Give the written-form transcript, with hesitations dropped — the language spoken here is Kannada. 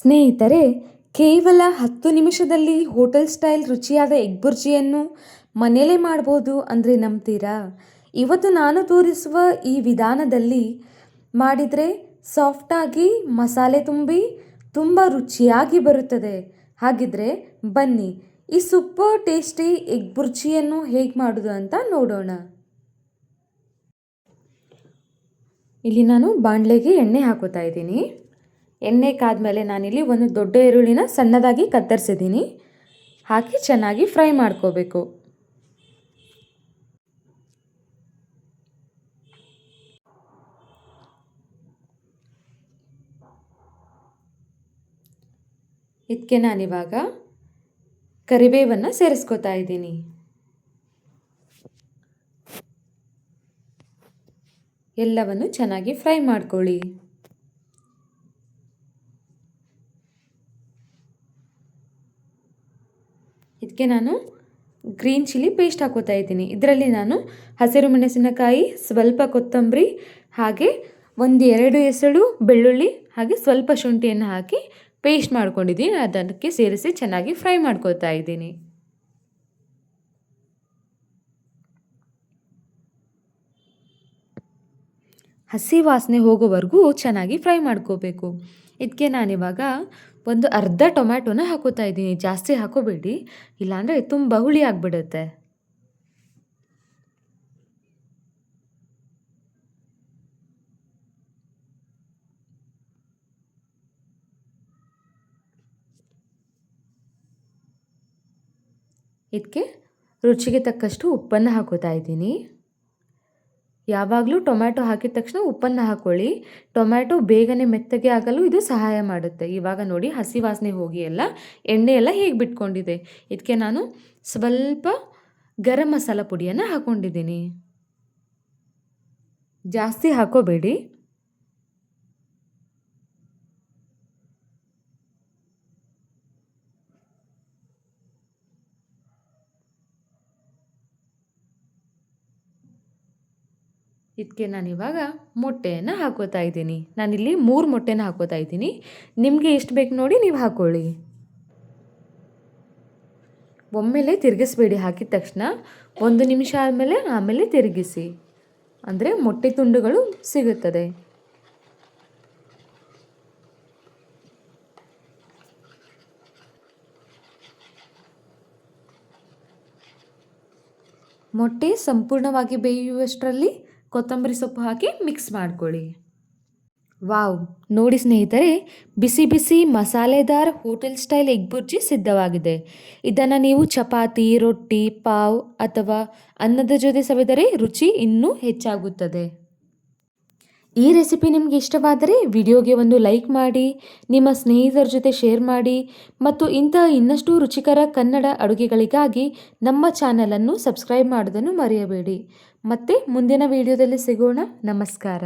ಸ್ನೇಹಿತರೆ, ಕೇವಲ 10 ನಿಮಿಷದಲ್ಲಿ ಹೋಟೆಲ್ ಸ್ಟೈಲ್ ರುಚಿಯಾದ ಎಗ್ ಬುರ್ಜಿಯನ್ನು ಮನೆಯಲ್ಲೇ ಮಾಡ್ಬೋದು ಅಂದರೆ ನಂಬ್ತೀರಾ? ಇವತ್ತು ನಾನು ತೋರಿಸುವ ಈ ವಿಧಾನದಲ್ಲಿ ಮಾಡಿದರೆ ಸಾಫ್ಟಾಗಿ ಮಸಾಲೆ ತುಂಬಿ ತುಂಬ ರುಚಿಯಾಗಿ ಬರುತ್ತದೆ. ಹಾಗಿದ್ರೆ ಬನ್ನಿ ಈ ಸೂಪರ್ ಟೇಸ್ಟಿ ಎಗ್ ಬುರ್ಜಿಯನ್ನು ಹೇಗೆ ಮಾಡೋದು ಅಂತ ನೋಡೋಣ. ಇಲ್ಲಿ ನಾನು ಬಾಣಲೆಗೆ ಎಣ್ಣೆ ಹಾಕೋತಾ ಇದ್ದೀನಿ. ಎಣ್ಣೆ ಕಾದ್ಮೇಲೆ ನಾನಿಲ್ಲಿ ಒಂದು ದೊಡ್ಡ ಈರುಳ್ಳಿನ ಸಣ್ಣದಾಗಿ ಕತ್ತರಿಸಿದ್ದೀನಿ. ಹಾಕಿ ಚೆನ್ನಾಗಿ ಫ್ರೈ ಮಾಡ್ಕೋಬೇಕು. ಇದಕ್ಕೆ ನಾನಿವಾಗ ಕರಿಬೇವನ್ನು ಸೇರಿಸ್ಕೋತಾ ಇದ್ದೀನಿ. ಎಲ್ಲವನ್ನು ಚೆನ್ನಾಗಿ ಫ್ರೈ ಮಾಡ್ಕೊಳ್ಳಿ. ಇದಕ್ಕೆ ನಾನು ಗ್ರೀನ್ ಚಿಲ್ಲಿ ಪೇಸ್ಟ್ ಹಾಕೋತಾ ಇದ್ದೀನಿ. ಇದರಲ್ಲಿ ನಾನು ಹಸಿರು ಮೆಣಸಿನಕಾಯಿ, ಸ್ವಲ್ಪ ಕೊತ್ತಂಬರಿ, ಹಾಗೆ 1-2 ಎಸಳು ಬೆಳ್ಳುಳ್ಳಿ, ಹಾಗೆ ಸ್ವಲ್ಪ ಶುಂಠಿಯನ್ನು ಹಾಕಿ ಪೇಸ್ಟ್ ಮಾಡ್ಕೊಂಡಿದ್ದೀನಿ. ಅದಕ್ಕೆ ಸೇರಿಸಿ ಚೆನ್ನಾಗಿ ಫ್ರೈ ಮಾಡ್ಕೋತಾ ಇದ್ದೀನಿ. ಹಸಿ ವಾಸನೆ ಹೋಗೋವರೆಗೂ ಚೆನ್ನಾಗಿ ಫ್ರೈ ಮಾಡ್ಕೋಬೇಕು. ಇದಕ್ಕೆ ನಾನಿವಾಗ ಒಂದು ಅರ್ಧ ಟೊಮ್ಯಾಟೊನ ಹಾಕೋತಾ ಇದ್ದೀನಿ. ಜಾಸ್ತಿ ಹಾಕೋಬೇಡಿ, ಇಲ್ಲಾಂದರೆ ತುಂಬ ಹುಳಿ ಆಗಿಬಿಡುತ್ತೆ. ಇದಕ್ಕೆ ರುಚಿಗೆ ತಕ್ಕಷ್ಟು ಉಪ್ಪನ್ನು ಹಾಕೋತಾ ಇದ್ದೀನಿ. ಯಾವಾಗಲೂ ಟೊಮ್ಯಾಟೊ ಹಾಕಿದ ತಕ್ಷಣ ಉಪ್ಪನ್ನು ಹಾಕ್ಕೊಳ್ಳಿ. ಟೊಮ್ಯಾಟೊ ಬೇಗನೆ ಮೆತ್ತಗೆ ಆಗಲು ಇದು ಸಹಾಯ ಮಾಡುತ್ತೆ. ಇವಾಗ ನೋಡಿ ಹಸಿ ವಾಸನೆ ಹೋಗಿ ಎಣ್ಣೆ ಎಲ್ಲ ಹೇಗೆ ಬಿಟ್ಕೊಂಡಿದೆ. ಇದಕ್ಕೆ ನಾನು ಸ್ವಲ್ಪ ಗರಂ ಮಸಾಲ ಪುಡಿಯನ್ನು ಹಾಕ್ಕೊಂಡಿದ್ದೀನಿ. ಜಾಸ್ತಿ ಹಾಕೋಬೇಡಿ. ಇದಕ್ಕೆ ನಾನಿವಾಗ ಮೊಟ್ಟೆಯನ್ನು ಹಾಕೋತಾ ಇದ್ದೀನಿ. ನಾನಿಲ್ಲಿ 3 ಮೊಟ್ಟೆನ ಹಾಕೋತಾ ಇದ್ದೀನಿ. ನಿಮಗೆ ಎಷ್ಟು ಬೇಕು ನೋಡಿ ನೀವು ಹಾಕ್ಕೊಳ್ಳಿ. ಒಮ್ಮೆಲೆ ತಿರುಗಿಸ್ಬೇಡಿ. ಹಾಕಿದ ತಕ್ಷಣ 1 ನಿಮಿಷ ಆಮೇಲೆ ತಿರುಗಿಸಿ, ಅಂದರೆ ಮೊಟ್ಟೆ ತುಂಡುಗಳು ಸಿಗುತ್ತದೆ. ಮೊಟ್ಟೆ ಸಂಪೂರ್ಣವಾಗಿ ಬೇಯುವಷ್ಟರಲ್ಲಿ ಕೊತ್ತಂಬರಿ ಸೊಪ್ಪು ಹಾಕಿ ಮಿಕ್ಸ್ ಮಾಡ್ಕೊಳ್ಳಿ. ವಾವ್, ನೋಡಿ ಸ್ನೇಹಿತರೆ, ಬಿಸಿ ಬಿಸಿ ಮಸಾಲೆದಾರ್ ಹೋಟೆಲ್ ಸ್ಟೈಲ್ ಎಗ್ ಬುರ್ಜಿ ಸಿದ್ಧವಾಗಿದೆ. ಇದನ್ನು ನೀವು ಚಪಾತಿ, ರೊಟ್ಟಿ, ಪಾವ್ ಅಥವಾ ಅನ್ನದ ಜೊತೆ ಸವಿದರೆ ರುಚಿ ಇನ್ನೂ ಹೆಚ್ಚಾಗುತ್ತದೆ. ಈ ರೆಸಿಪಿ ನಿಮಗೆ ಇಷ್ಟವಾದರೆ ವಿಡಿಯೋಗೆ ಒಂದು ಲೈಕ್ ಮಾಡಿ, ನಿಮ್ಮ ಸ್ನೇಹಿತರ ಜೊತೆ ಶೇರ್ ಮಾಡಿ ಮತ್ತು ಇಂತಹ ಇನ್ನಷ್ಟು ರುಚಿಕರ ಕನ್ನಡ ಅಡುಗೆಗಳಿಗಾಗಿ ನಮ್ಮ ಚಾನಲನ್ನು ಸಬ್ಸ್ಕ್ರೈಬ್ ಮಾಡೋದನ್ನು ಮರೆಯಬೇಡಿ. ಮತ್ತೆ ಮುಂದಿನ ವಿಡಿಯೋದಲ್ಲಿ ಸಿಗೋಣ. ನಮಸ್ಕಾರ.